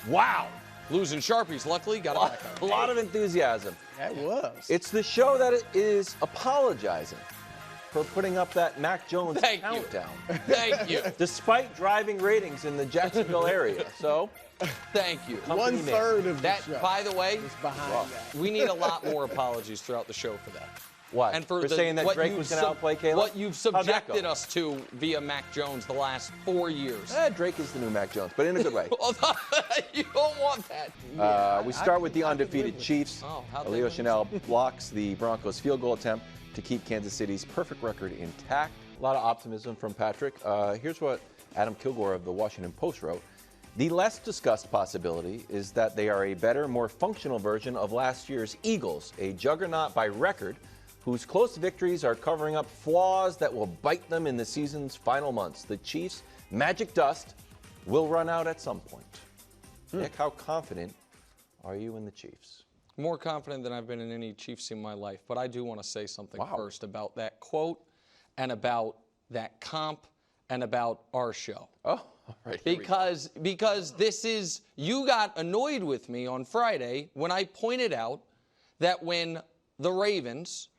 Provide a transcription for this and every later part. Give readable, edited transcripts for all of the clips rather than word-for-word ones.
Wow. Losing Sharpies, luckily, got it back. A lot of enthusiasm. That was. It's the show that is apologizing for putting up that Mac Jones countdown. Thank you. Despite driving ratings in the Jacksonville area. So, thank you. 1/3 of that. the show By the way, is behind that. we need a lot more apologies throughout the show for that. what? And for saying that Drake was going to outplay Caleb? What you've subjected us to via Mac Jones the last 4 years. Drake is the new Mac Jones, but in a good way. You don't want that. We start with the undefeated Chiefs. Leo Chanel blocks the Broncos' field goal attempt to keep Kansas City's perfect record intact. A lot of optimism from Patrick. Here's what Adam Kilgore of the Washington Post wrote. The less discussed possibility is that they are a better, more functional version of last year's Eagles, a juggernaut by record, whose close victories are covering up flaws that will bite them in the season's final months. The Chiefs' magic dust will run out at some point. Nick, how confident are you in the Chiefs? More confident than I've been in any Chiefs in my life, but I do want to say something first about that quote and about that comp and about our show. Oh, all right. Because this is, you got annoyed with me on Friday when I pointed out that when the Ravens,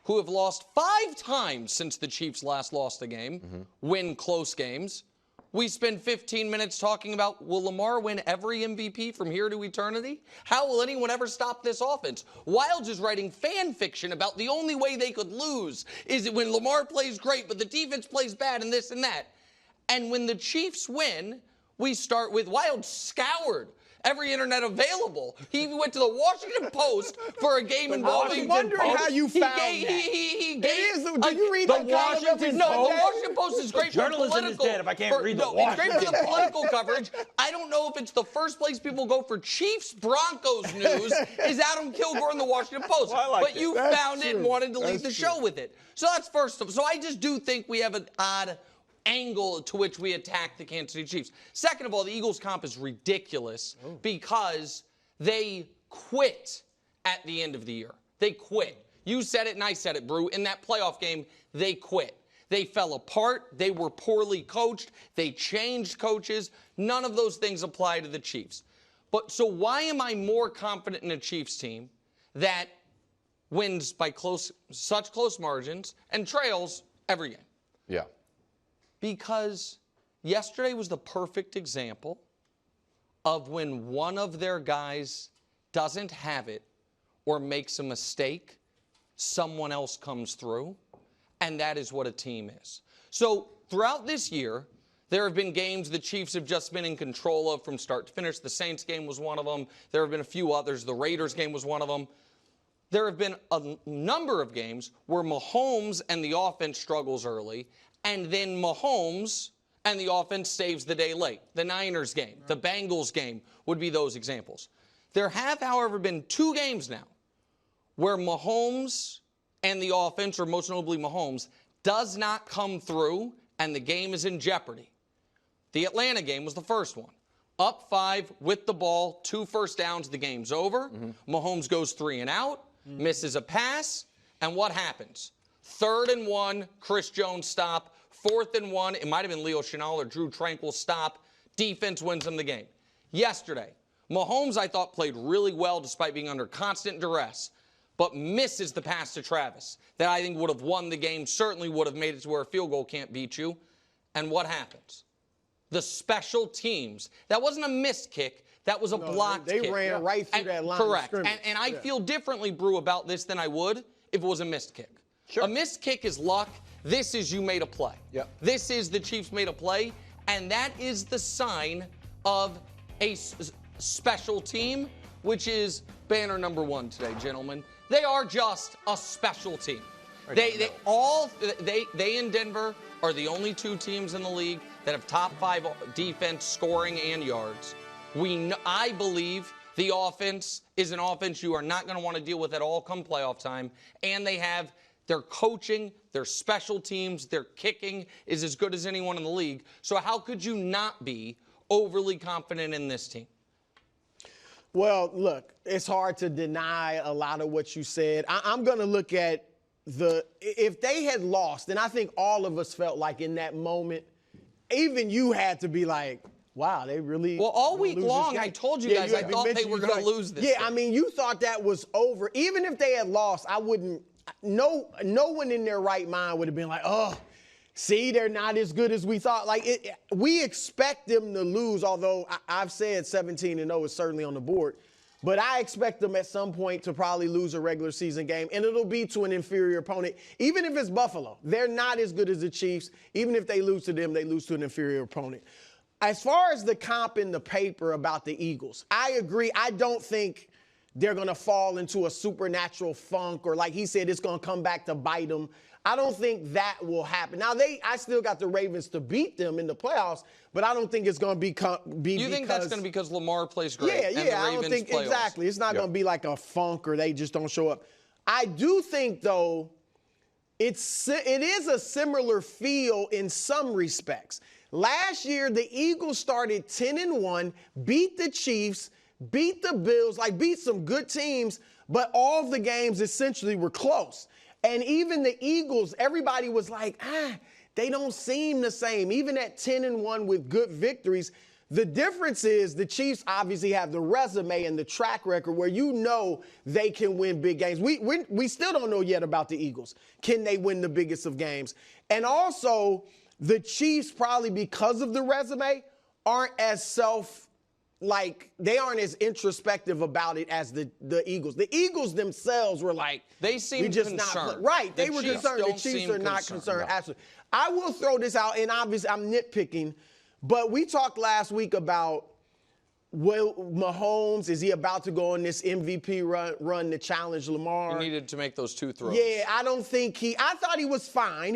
who have lost 5 times since the Chiefs last lost a game, win close games, we spend 15 minutes talking about, will Lamar win every MVP from here to eternity? How will anyone ever stop this offense? Wilds is writing fan fiction about the only way they could lose is when Lamar plays great, but the defense plays bad and this and that. And when the Chiefs win, we start with Wilds scoured every internet available. He went to the Washington Post for a game involving. I was wondering how you found that. Do you read the Washington Post? No, the Washington Post is great for journalism political. is dead if I can't read the It's great for Washington the political coverage. I don't know if it's the first place people go for Chiefs Broncos news is Adam Kilgore in the Washington Post. Well, I liked but you That's found it and true. wanted to lead That's the true. show with it. So that's first of all. So I just do think we have an odd angle to which we attack the Kansas City Chiefs. Second of all, the Eagles comp is ridiculous because they quit at the end of the year. They quit. You said it and I said it, Brou. In that playoff game, they quit. They fell apart. They were poorly coached. They changed coaches. None of those things apply to the Chiefs. But so why am I more confident in a Chiefs team that wins by such close margins and trails every game? Yeah. Because yesterday was the perfect example of when one of their guys doesn't have it or makes a mistake, someone else comes through, and that is what a team is. So throughout this year, there have been games the Chiefs have just been in control of from start to finish. The Saints game was one of them. There have been a few others. The Raiders game was one of them. There have been a number of games where Mahomes and the offense struggles early, and then Mahomes and the offense saves the day late. The Niners game, the Bengals game would be those examples. There have, however, been 2 games now where Mahomes and the offense, or most notably Mahomes, does not come through and the game is in jeopardy. The Atlanta game was the first one. Up 5 with the ball, 2 first downs, the game's over. Mahomes goes 3 and out, misses a pass, and what happens? 3rd and 1, Chris Jones stop. 4th and 1, it might have been Leo Chanel or Drew Tranquil stop. Defense wins them the game. Yesterday, Mahomes, I thought, played really well despite being under constant duress, but misses the pass to Travis that I think would have won the game, certainly would have made it to where a field goal can't beat you. And what happens? The special teams. That wasn't a missed kick. That was a blocked kick. They ran right through that line of scrimmage. And I feel differently, Brou, about this than I would if it was a missed kick. Sure. A missed kick is luck. This is you made a play. Yep. This is the Chiefs made a play, and that is the sign of a special team, which is banner number 1 today, gentlemen. They are just a special team. They in Denver are the only 2 teams in the league that have top 5 defense, scoring, and yards. I believe the offense is an offense you are not going to want to deal with at all come playoff time, and they have their coaching, their special teams, their kicking is as good as anyone in the league. So how could you not be overly confident in this team? Well, look, it's hard to deny a lot of what you said. I'm going to look at if they had lost, and I think all of us felt like in that moment, even you had to be like, wow, they really. Well, all week lose this long, game. I told you guys I had thought they mentioned were you going to thought- lose this Yeah, game. I mean, you thought that was over. Even if they had lost, I wouldn't. No one in their right mind would have been like, oh, see, they're not as good as we thought. Like, we expect them to lose, although I've said 17-0 is certainly on the board. But I expect them at some point to probably lose a regular season game, and it'll be to an inferior opponent. Even if it's Buffalo, they're not as good as the Chiefs. Even if they lose to them, they lose to an inferior opponent. As far as the comp in the paper about the Eagles, I agree. I don't think they're going to fall into a supernatural funk, or like he said, it's going to come back to bite them. I don't think that will happen. Now, I still got the Ravens to beat them in the playoffs, but I don't think it's going to be You think that's going to be because Lamar plays great? Yeah, and the Ravens I don't think playoffs. exactly. It's not going to be like a funk or they just don't show up. I do think, though, it is a similar feel in some respects. Last year, the Eagles started 10-1, beat the Chiefs, beat the Bills, beat some good teams, but all of the games essentially were close. And even the Eagles, everybody was like, they don't seem the same. Even at 10-1 with good victories, the difference is the Chiefs obviously have the resume and the track record where you know they can win big games. We still don't know yet about the Eagles. Can they win the biggest of games? And also, the Chiefs, probably because of the resume, aren't as they aren't as introspective about it as the Eagles. The Eagles themselves were like, they seem concerned. Right, they were concerned. The Chiefs are not concerned. Absolutely. I will throw this out, and obviously I'm nitpicking, but we talked last week about Mahomes, is he about to go on this MVP run to challenge Lamar? He needed to make those 2 throws. Yeah, I don't think I thought he was fine.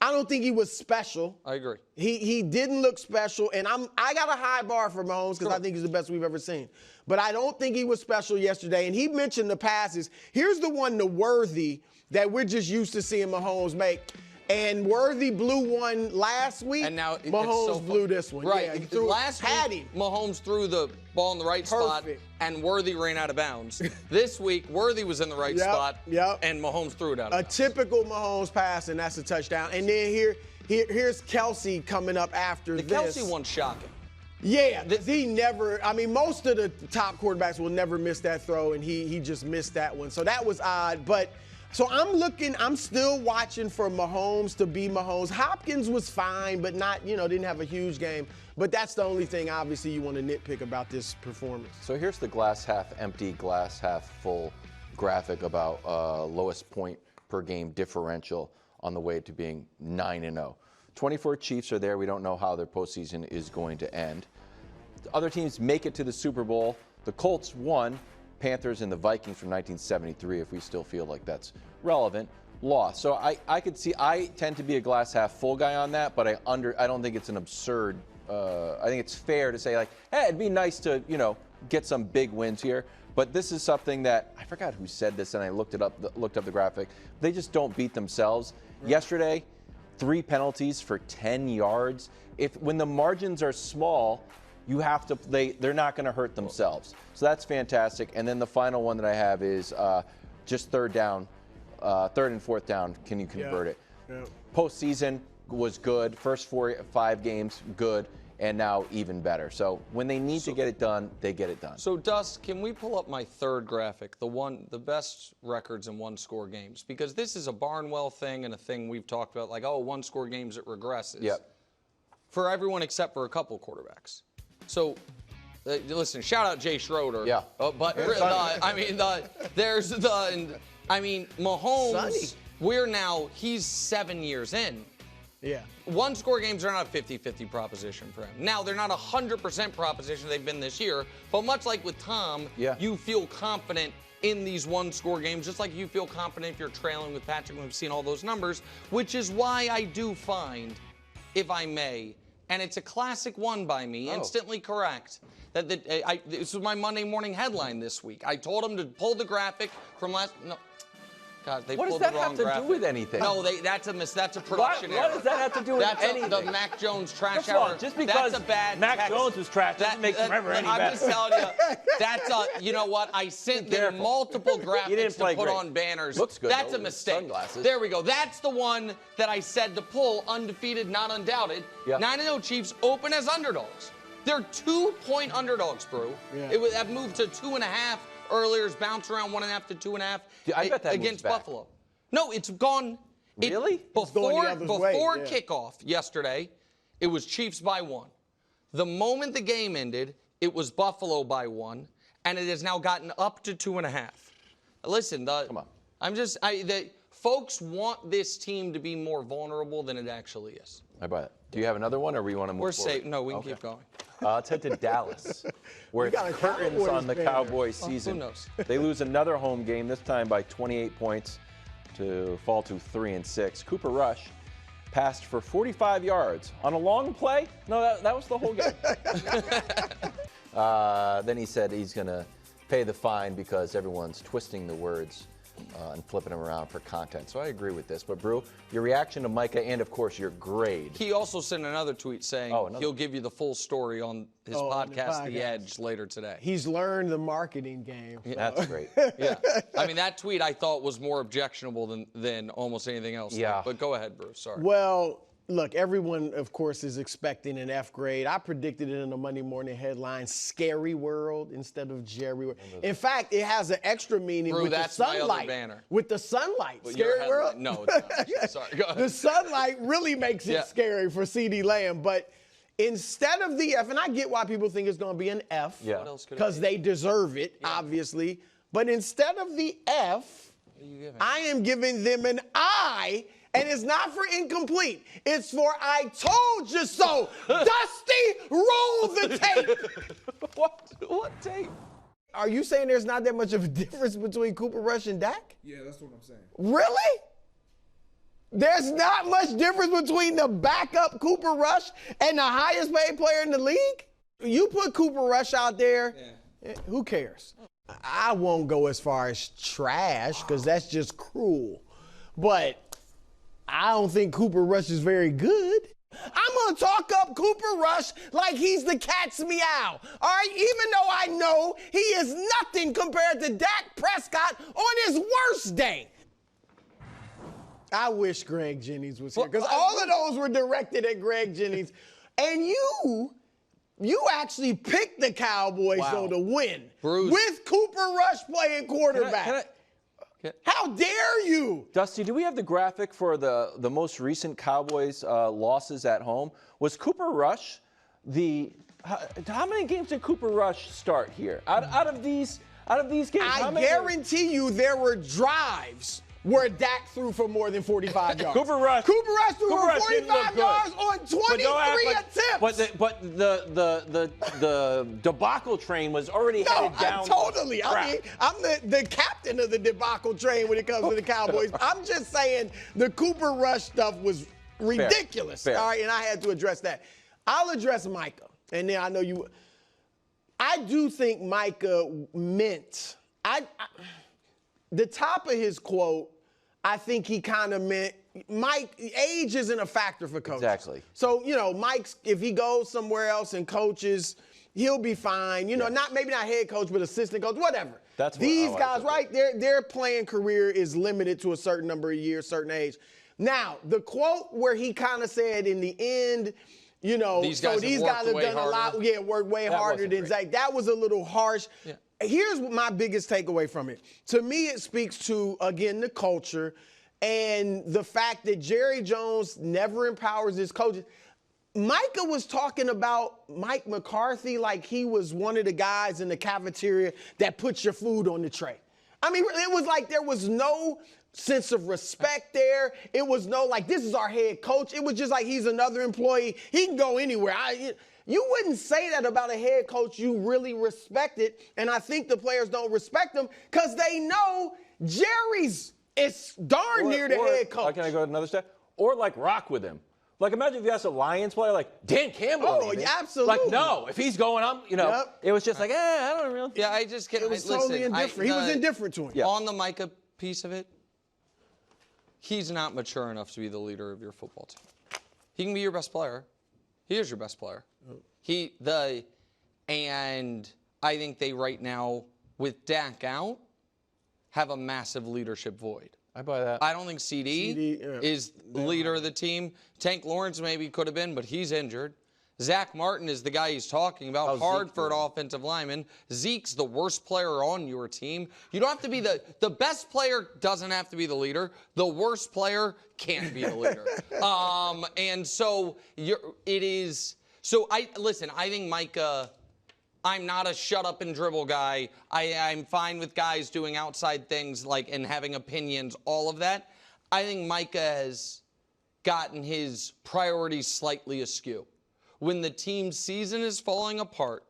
I don't think he was special. I agree. He didn't look special, and I got a high bar for Mahomes because I think he's the best we've ever seen. But I don't think he was special yesterday. And he mentioned the passes. Here's the one to Worthy that we're just used to seeing Mahomes make. And Worthy blew one last week. And now Mahomes blew this one. Right. Yeah, last week, Mahomes threw the ball in the right spot, and Worthy ran out of bounds. This week, Worthy was in the right spot, and Mahomes threw it out of bounds. A typical Mahomes pass, and that's a touchdown. And then here's Kelsey coming up after this. The Kelsey one's shocking. Yeah, he never. I mean, most of the top quarterbacks will never miss that throw, and he just missed that one. So that was odd. But so I'm still watching for Mahomes to be Mahomes. Hopkins was fine, but not, didn't have a huge game. But that's the only thing, obviously, you want to nitpick about this performance. So here's the glass half empty, glass half full graphic about lowest point per game differential on the way to being 9-0. 24 Chiefs are there. We don't know how their postseason is going to end. The other teams make it to the Super Bowl. The Colts won. Panthers and the Vikings from 1973, if we still feel like that's relevant, lost. So I could see, I tend to be a glass half full guy on that, but I don't think it's an absurd, I think it's fair to say hey, it'd be nice to, get some big wins here. But this is something that, I forgot who said this, and I looked up the graphic. They just don't beat themselves. Right. Yesterday, 3 penalties for 10 yards. When the margins are small, you have to, they're not going to hurt themselves. So that's fantastic. And then the final one that I have is just third and fourth down. Can you convert it? Yeah. Postseason was good. First 5 games, good. And now even better. So when they need to get it done, they get it done. So Dust, can we pull up my third graphic, the best records in 1-score games? Because this is a Barnwell thing and a thing we've talked about, 1-score games, it regresses. Yep. For everyone except for a couple quarterbacks. So, listen, shout out Jay Schroeder. Yeah. But Mahomes, he's 7 years in. Yeah. 1-score games are not a 50-50 proposition for him. Now, they're not a 100% proposition they've been this year, but much like with Tom, you feel confident in these 1-score games, just like you feel confident if you're trailing with Patrick, and we've seen all those numbers, which is why I do find, if I may, and it's a classic one by me, instantly correct, that this was my Monday morning headline this week. I told him to pull the graphic from God, they What does pulled that the wrong have to graphic. do with anything? No, that's a production error. What does that have to do with anything? That's the Mac Jones trash First of all, hour. just because that's a bad Mac text. Jones was trash doesn't make Trevor any I'm better. just telling you, that's you know what? I sent them multiple graphics to put on banners. Looks good. That's though, a mistake. Sunglasses. There we go. That's the one that I said to pull, undefeated, not undoubted. Yeah. 9-0 Chiefs open as underdogs. They're 2-point underdogs, Brou. Yeah. It would have moved to 2.5 earlier. It's bounced around 1.5 to 2.5. Yeah, I bet that against moves back. Buffalo. No, it's gone. Really? Before way, yeah. kickoff yesterday, it was Chiefs by 1. The moment the game ended, it was Buffalo by 1, and it has now gotten up to 2.5. Listen, Come on. Folks want this team to be more vulnerable than it actually is. I buy it. Do you have another one, or we want to move We're forward? safe. No, we can keep going. Let's head to Dallas, where got it's a curtains Cowboys on the banner. Cowboys season. Who knows? They lose another home game, this time by 28 points to fall to 3-6. Cooper Rush passed for 45 yards on a long play. No, that was the whole game. Then he said he's going to pay the fine because everyone's twisting the words and flipping them around for content. So I agree with this. But, Brou, your reaction to Micah and, of course, your grade. He also sent another tweet saying he'll give you the full story on his podcast, The Edge, later today. He's learned the marketing game. So. That's great. Yeah. I mean, that tweet I thought was more objectionable than almost anything else. Yeah. But go ahead, Bruce. Sorry. Well, look, everyone, of course, is expecting an F grade. I predicted it in the Monday morning headline, Scary World instead of Jerry World. In fact, it has an extra meaning Brou, with the that's my other sunlight. banner. With the sunlight. But your Scary World? headline- No, it's not. Sorry, go ahead. The sunlight really makes it scary for CeeDee Lamb. But instead of the F, and I get why people think it's going to be an F, Yeah. What else could it because be? they deserve it, obviously. But instead of the F, What are you giving? I am giving them an I, and it's not for incomplete. It's for I told you so. Dusty, roll the tape. What tape? Are you saying there's not that much of a difference between Cooper Rush and Dak? Yeah, that's what I'm saying. Really? There's not much difference between the backup Cooper Rush and the highest paid player in the league? You put Cooper Rush out there, who cares? I won't go as far as trash because that's just cruel. But I don't think Cooper Rush is very good. I'm going to talk up Cooper Rush like he's the cat's meow. All right? Even though I know he is nothing compared to Dak Prescott on his worst day. I wish Greg Jennings was here because all of those were directed at Greg Jennings. And you actually picked the Cowboys, though, to win. Bruce. With Cooper Rush playing quarterback. How dare you? Dusty, do we have the graphic for the most recent Cowboys losses at home? Was Cooper Rush how many games did Cooper Rush start here? Out of these games, how I many? guarantee you there were drives where Dak threw for more than 45 yards. Cooper Rush threw for didn't look 45 good. yards on 23 attempts. But the debacle train was already headed down. Totally. the track. I mean, I'm the captain of the debacle train when it comes to the Cowboys. I'm just saying the Cooper Rush stuff was ridiculous. Fair. All right, and I had to address that. I'll address Micah, and then I know you. I do think Micah meant. The top of his quote, I think he kind of meant, Mike, age isn't a factor for coaches. Exactly. So, Mike's, if he goes somewhere else and coaches, he'll be fine. Maybe not head coach, but assistant coach, whatever. That's what These I like guys, to right, their playing career is limited to a certain number of years, certain age. Now, the quote where he kind of said in the end, these guys have done a lot, worked way harder than Zach. That was a little harsh. Yeah. Here's my biggest takeaway from it. To me, it speaks to, again, the culture and the fact that Jerry Jones never empowers his coaches. Micah was talking about Mike McCarthy like he was one of the guys in the cafeteria that puts your food on the tray. I mean, it was like there was no sense of respect there. It was no, like, this is our head coach. It was just like he's another employee. He can go anywhere. You wouldn't say that about a head coach you really respected, and I think the players don't respect him because they know Jerry's is darn near the head coach. Can I go another step? Or like rock with him. Like imagine if you asked a Lions player like Dan Campbell. Oh, yeah, absolutely. Like no, if he's going, it was just like, I don't really. Yeah, I just can't. It was totally indifferent. He was indifferent to him. Yeah. On the Micah piece of it, he's not mature enough to be the leader of your football team. He can be your best player. He is your best player. And I think they right now, with Dak out, have a massive leadership void. I buy that. I don't think CD is the leader of the team. Tank Lawrence maybe could have been, but he's injured. Zach Martin is the guy he's talking about. Hard for an offensive lineman. Zeke's the worst player on your team. You don't have to be the best player doesn't have to be the leader. The worst player can't be the leader. And so it is. So I think Micah. I'm not a shut up and dribble guy. I'm fine with guys doing outside things and having opinions, all of that. I think Micah has gotten his priorities slightly askew. When the team's season is falling apart,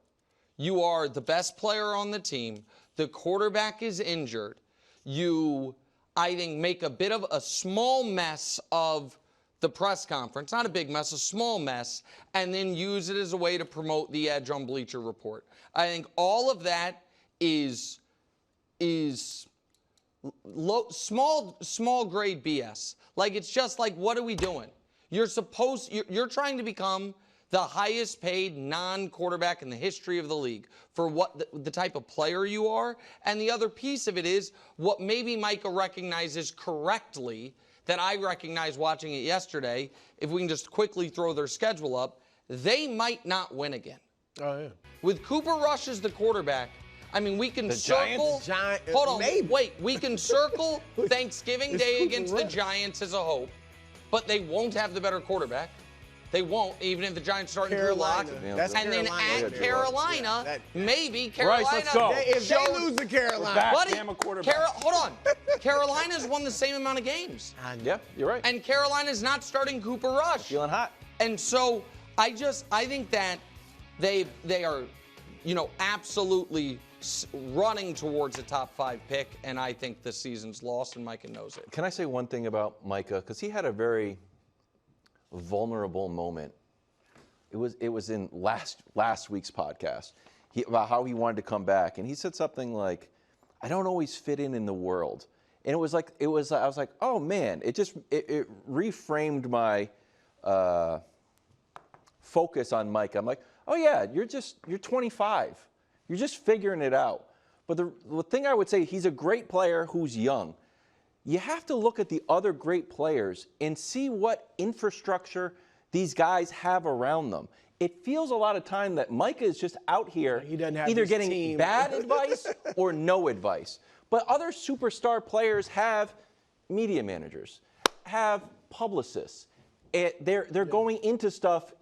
you are the best player on the team, the quarterback is injured, you, I think, make a bit of a small mess of the press conference, not a big mess, a small mess, and then use it as a way to promote the edge on Bleacher Report. I think all of that is small grade BS. It's just what are we doing? You're trying to become the highest paid non-quarterback in the history of the league for what the type of player you are. And the other piece of it is what maybe Micah recognizes correctly that I recognized watching it yesterday. If we can just quickly throw their schedule up, they might not win again. Oh, yeah. With Cooper Rush as the quarterback, I mean, we can circle. Hold on, wait. We can circle Thanksgiving Day against the Giants as a hope, but they won't have the better quarterback. They won't, even if the Giants start in Drew Lock. And then at Carolina, maybe Carolina. Bryce, let's go. If they lose to Carolina. Buddy, hold on. Carolina's won the same amount of games. Yeah, you're right. And Carolina's not starting Cooper Rush. Feeling hot. And so I think that they are, absolutely running towards a top 5 pick, and I think the season's lost, and Micah knows it. Can I say one thing about Micah? Because he had a very vulnerable moment. It was in last week's podcast about how he wanted to come back, and he said something like, "I don't always fit in the world," and I was like, oh man, it reframed my focus on Micah. I'm like, oh yeah, you're 25, you're just figuring it out. But the thing I would say, he's a great player who's young. You have to look at the other great players and see what infrastructure these guys have around them. It feels a lot of time that Micah is just out here either getting bad advice or no advice. But other superstar players have media managers, have publicists. They're going into stuff,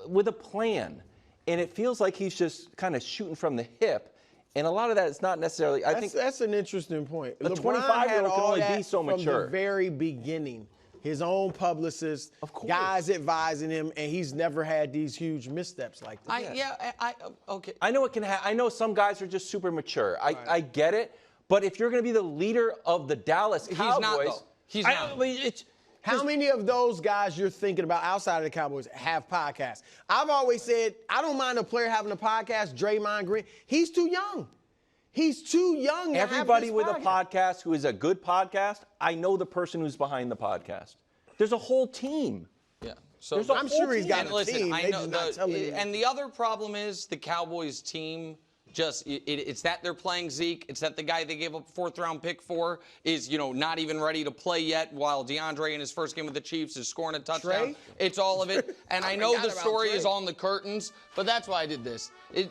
with a plan. And it feels like he's just kind of shooting from the hip. And a lot of that is not necessarily. I think that's an interesting point. A 25-year-old can only be so mature. From the very beginning, his own publicist, guys advising him, and he's never had these huge missteps like that. Okay. I know it can. I know some guys are just super mature. I get it. But if you're going to be the leader of the Dallas Cowboys, he's not, though. He's not. How many of those guys you're thinking about outside of the Cowboys have podcasts? I've always said, I don't mind a player having a podcast, Draymond Green. He's too young. He's too young to Everybody have with a podcast who is a good podcast, I know the person who's behind the podcast. There's a whole team. Yeah. So I'm sure he's got a team. I know and the other problem is the Cowboys team it's that they're playing Zeke. It's that the guy they gave up a 4th-round pick for is, not even ready to play yet, while DeAndre in his first game with the Chiefs is scoring a touchdown. Trey? It's all of it. And I know the story is on the curtains, but that's why I did this.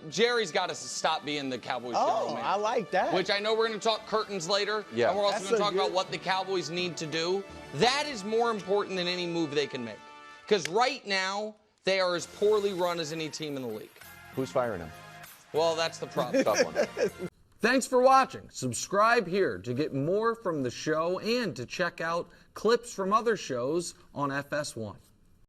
Jerry's got to stop being the Cowboys general manager. I like that. Which I know we're going to talk curtains later. Yeah. And we're also going to talk about what the Cowboys need to do. That is more important than any move they can make. Because right now, they are as poorly run as any team in the league. Who's firing him? Well, that's the problem. Tough one. Thanks for watching. Subscribe here to get more from the show and to check out clips from other shows on FS1.